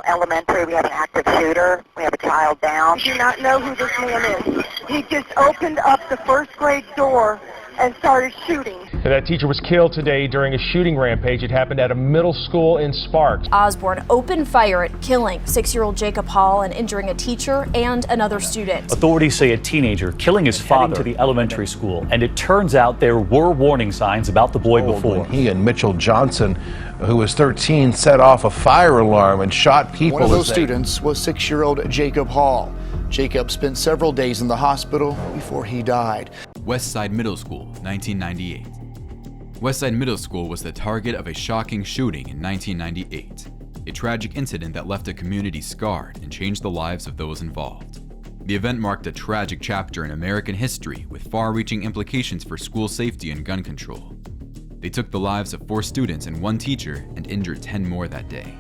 Elementary, we have an active shooter. We have a child down. We do not know who this man is. He just opened up the first grade door and started shooting. And that teacher was killed today during a shooting rampage. It happened at a middle school in Sparks. Osborne opened fire at killing 6-year-old Jacob Hall and injuring a teacher and another student. Authorities say a teenager killing his father to the elementary school, and it turns out there were warning signs about the boy before. He and Mitchell Johnson, who was 13, set off a fire alarm and shot people. One of those students was 6-year-old Jacob Hall. Jacob spent several days in the hospital before he died. Westside Middle School, 1998. Westside Middle School was the target of a shocking shooting in 1998, a tragic incident that left a community scarred and changed the lives of those involved. The event marked a tragic chapter in American history with far-reaching implications for school safety and gun control. They took the lives of 4 students and 1 teacher and injured 10 more that day.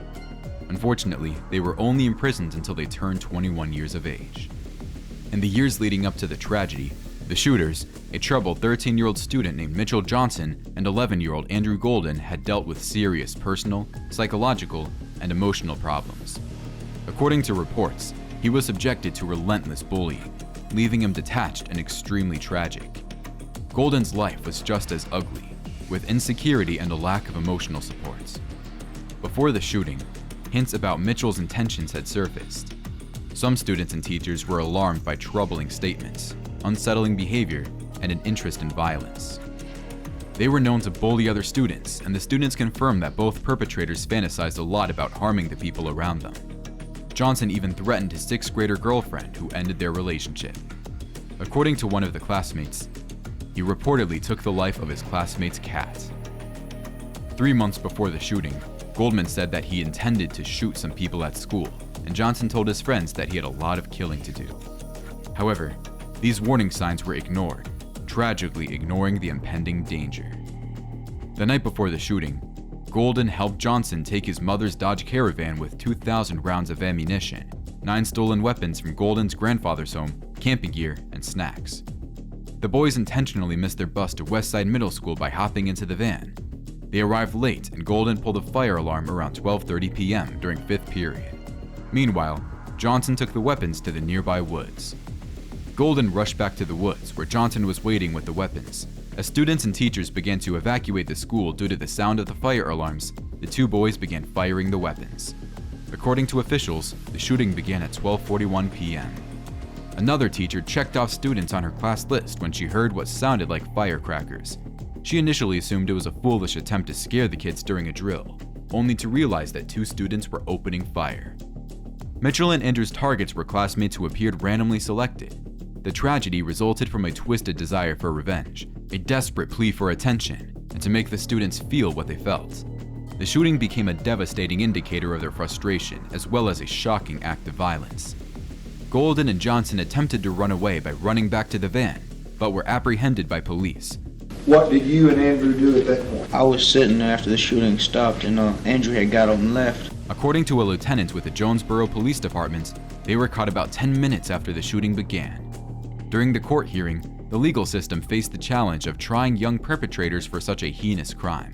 Unfortunately, they were only imprisoned until they turned 21 years of age. In the years leading up to the tragedy, the shooters, a troubled 13-year-old student named Mitchell Johnson and 11-year-old Andrew Golden, had dealt with serious personal, psychological, and emotional problems. According to reports, he was subjected to relentless bullying, leaving him detached and extremely tragic. Golden's life was just as ugly, with insecurity and a lack of emotional support. Before the shooting, hints about Mitchell's intentions had surfaced. Some students and teachers were alarmed by troubling statements, unsettling behavior, and an interest in violence. They were known to bully other students, and the students confirmed that both perpetrators fantasized a lot about harming the people around them. Johnson even threatened his 6th grader girlfriend, who ended their relationship. According to one of the classmates, he reportedly took the life of his classmate's cat. 3 months before the shooting, Goldman said that he intended to shoot some people at school, and Johnson told his friends that he had a lot of killing to do. However, these warning signs were ignored, tragically ignoring the impending danger. The night before the shooting, Golden helped Johnson take his mother's Dodge Caravan with 2,000 rounds of ammunition, 9 stolen weapons from Golden's grandfather's home, camping gear, and snacks. The boys intentionally missed their bus to Westside Middle School by hopping into the van. They arrived late, and Golden pulled a fire alarm around 12:30 p.m. during 5th period. Meanwhile, Johnson took the weapons to the nearby woods. Golden rushed back to the woods, where Johnson was waiting with the weapons. As students and teachers began to evacuate the school due to the sound of the fire alarms, the 2 boys began firing the weapons. According to officials, the shooting began at 12:41 p.m. Another teacher checked off students on her class list when she heard what sounded like firecrackers. She initially assumed it was a foolish attempt to scare the kids during a drill, only to realize that 2 students were opening fire. Mitchell and Andrew's targets were classmates who appeared randomly selected. The tragedy resulted from a twisted desire for revenge, a desperate plea for attention, and to make the students feel what they felt. The shooting became a devastating indicator of their frustration, as well as a shocking act of violence. Golden and Johnson attempted to run away by running back to the van, but were apprehended by police. What did you and Andrew do at that point? I was sitting there after the shooting stopped, and Andrew had got up and left. According to a lieutenant with the Jonesboro Police Department, they were caught about 10 minutes after the shooting began. During the court hearing, the legal system faced the challenge of trying young perpetrators for such a heinous crime.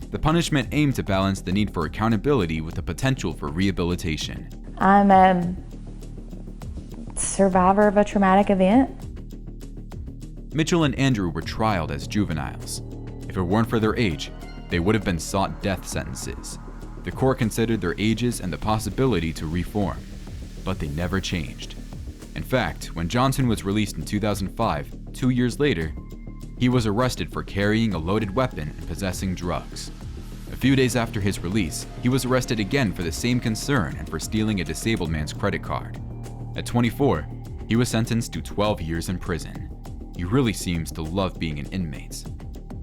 The punishment aimed to balance the need for accountability with the potential for rehabilitation. I'm a survivor of a traumatic event. Mitchell and Andrew were trialed as juveniles. If it weren't for their age, they would have been sought death sentences. The court considered their ages and the possibility to reform, but they never changed. In fact, when Johnson was released in 2005, 2 years later, he was arrested for carrying a loaded weapon and possessing drugs. A few days after his release, he was arrested again for the same concern and for stealing a disabled man's credit card. At 24, he was sentenced to 12 years in prison. He really seems to love being an inmate.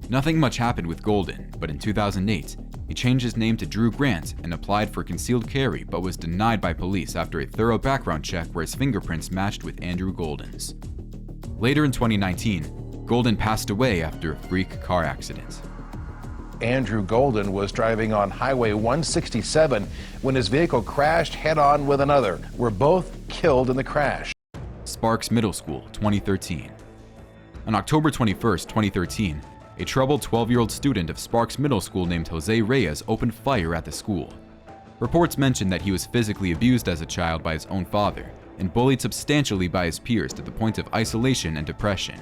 Nothing much happened with Golden, but in 2008, he changed his name to Drew Grant and applied for concealed carry, but was denied by police after a thorough background check where his fingerprints matched with Andrew Golden's. Later in 2019, Golden passed away after a freak car accident. Andrew Golden was driving on Highway 167 when his vehicle crashed head-on with another. Were both killed in the crash. Sparks Middle School, 2013. On October 21st, 2013, a troubled 12-year-old student of Sparks Middle School named Jose Reyes opened fire at the school. Reports mention that he was physically abused as a child by his own father and bullied substantially by his peers to the point of isolation and depression.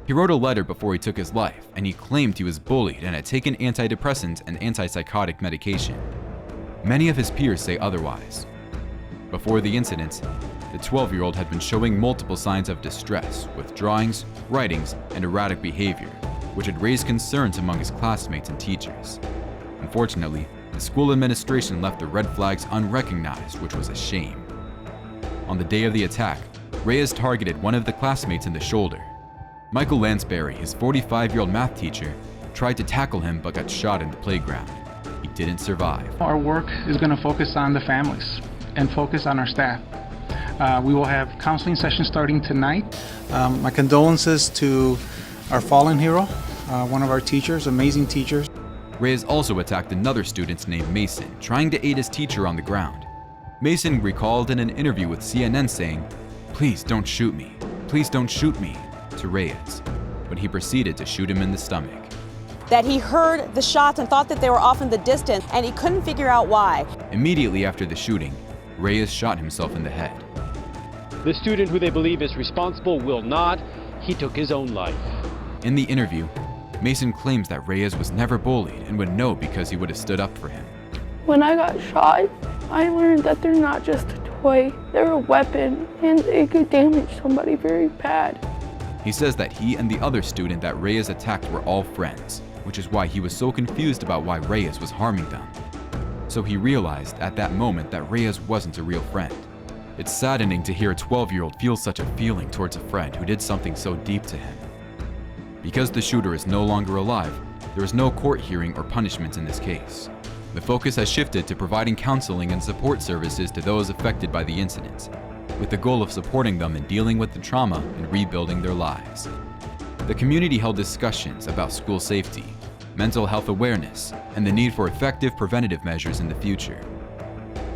He wrote a letter before he took his life, and he claimed he was bullied and had taken antidepressant and antipsychotic medication. Many of his peers say otherwise. Before the incident, the 12-year-old had been showing multiple signs of distress, withdrawings, writings, and erratic behavior, which had raised concerns among his classmates and teachers. Unfortunately, the school administration left the red flags unrecognized, which was a shame. On the day of the attack, Reyes targeted one of the classmates in the shoulder. Michael Lansbury, his 45-year-old math teacher, tried to tackle him but got shot in the playground. He didn't survive. Our work is going to focus on the families and focus on our staff. We will have counseling sessions starting tonight. My condolences to our fallen hero, one of our teachers, amazing teachers. Reyes also attacked another student named Mason, trying to aid his teacher on the ground. Mason recalled in an interview with CNN saying, "Please don't shoot me, please don't shoot me," to Reyes, but he proceeded to shoot him in the stomach. That he heard the shots and thought that they were off in the distance, and he couldn't figure out why. Immediately after the shooting, Reyes shot himself in the head. The student who they believe is responsible will not. He took his own life. In the interview, Mason claims that Reyes was never bullied and would know because he would have stood up for him. When I got shot, I learned that they're not just a toy, they're a weapon, and they could damage somebody very bad. He says that he and the other student that Reyes attacked were all friends, which is why he was so confused about why Reyes was harming them. So he realized at that moment that Reyes wasn't a real friend. It's saddening to hear a 12-year-old feel such a feeling towards a friend who did something so deep to him. Because the shooter is no longer alive, there is no court hearing or punishment in this case. The focus has shifted to providing counseling and support services to those affected by the incident, with the goal of supporting them in dealing with the trauma and rebuilding their lives. The community held discussions about school safety, mental health awareness, and the need for effective preventative measures in the future.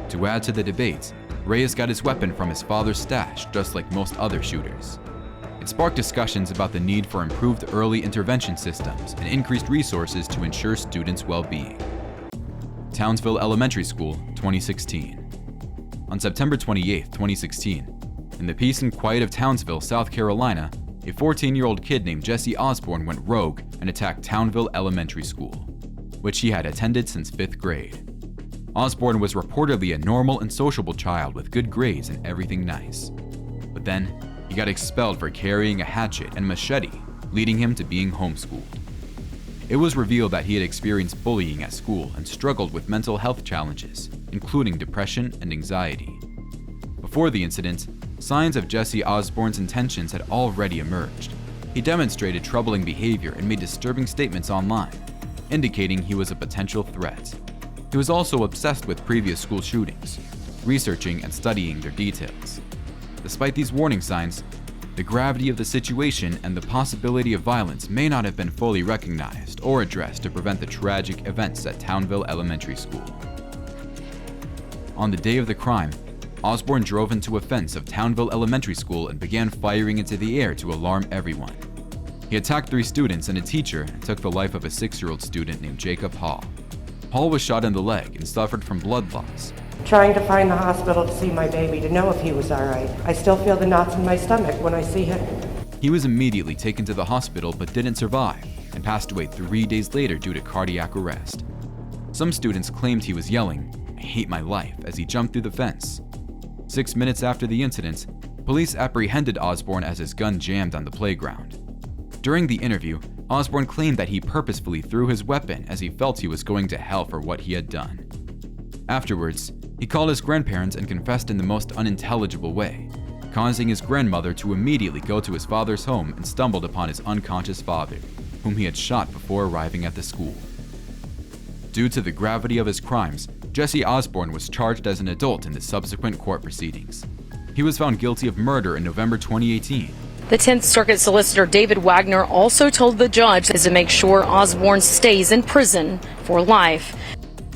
To add to the debate, Reyes got his weapon from his father's stash, just like most other shooters. It sparked discussions about the need for improved early intervention systems and increased resources to ensure students' well-being. Townsville Elementary School, 2016. On September 28, 2016, in the peace and quiet of Townsville, South Carolina, a 14-year-old kid named Jesse Osborne went rogue and attacked Townsville Elementary School, which he had attended since 5th grade. Osborne was reportedly a normal and sociable child with good grades and everything nice. But then, he got expelled for carrying a hatchet and machete, leading him to being homeschooled. It was revealed that he had experienced bullying at school and struggled with mental health challenges, including depression and anxiety. Before the incident, signs of Jesse Osborne's intentions had already emerged. He demonstrated troubling behavior and made disturbing statements online, indicating he was a potential threat. He was also obsessed with previous school shootings, researching and studying their details. Despite these warning signs, the gravity of the situation and the possibility of violence may not have been fully recognized or addressed to prevent the tragic events at Townsville Elementary School. On the day of the crime, Osborne drove into a fence of Townsville Elementary School and began firing into the air to alarm everyone. He attacked 3 students and a teacher and took the life of a 6-year-old student named Jacob Hall. Hall was shot in the leg and suffered from blood loss. Trying to find the hospital to see my baby, to know if he was all right. I still feel the knots in my stomach when I see him. He was immediately taken to the hospital but didn't survive and passed away 3 days later due to cardiac arrest. Some students claimed he was yelling, "I hate my life," as he jumped through the fence. 6 minutes after the incident, police apprehended Osborne as his gun jammed on the playground. During the interview, Osborne claimed that he purposefully threw his weapon as he felt he was going to hell for what he had done. Afterwards, he called his grandparents and confessed in the most unintelligible way, causing his grandmother to immediately go to his father's home and stumbled upon his unconscious father, whom he had shot before arriving at the school. Due to the gravity of his crimes, Jesse Osborne was charged as an adult in the subsequent court proceedings. He was found guilty of murder in November 2018. The 10th Circuit Solicitor David Wagner also told the judge to make sure Osborne stays in prison for life.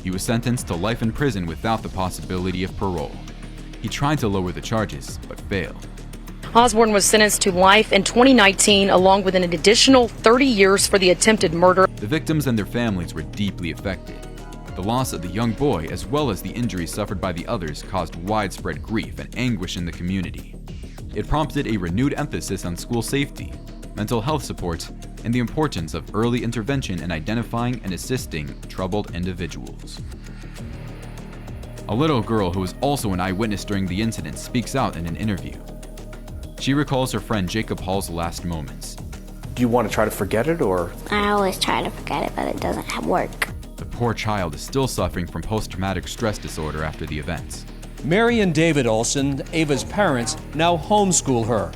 He was sentenced to life in prison without the possibility of parole. He tried to lower the charges, but failed. Osborne was sentenced to life in 2019, along with an additional 30 years for the attempted murder. The victims and their families were deeply affected. The loss of the young boy, as well as the injuries suffered by the others, caused widespread grief and anguish in the community. It prompted a renewed emphasis on school safety, mental health support, and the importance of early intervention in identifying and assisting troubled individuals. A little girl who was also an eyewitness during the incident speaks out in an interview. She recalls her friend Jacob Hall's last moments. Do you want to try to forget it, or? I always try to forget it, but it doesn't work. The poor child is still suffering from post-traumatic stress disorder after the events. Mary and David Olson, Ava's parents, now homeschool her.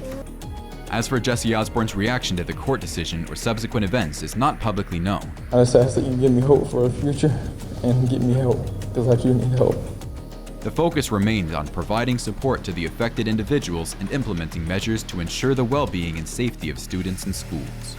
As for Jesse Osborne's reaction to the court decision or subsequent events is not publicly known. I just ask that you give me hope for a future and get me help, because I do need help. The focus remains on providing support to the affected individuals and implementing measures to ensure the well-being and safety of students and schools.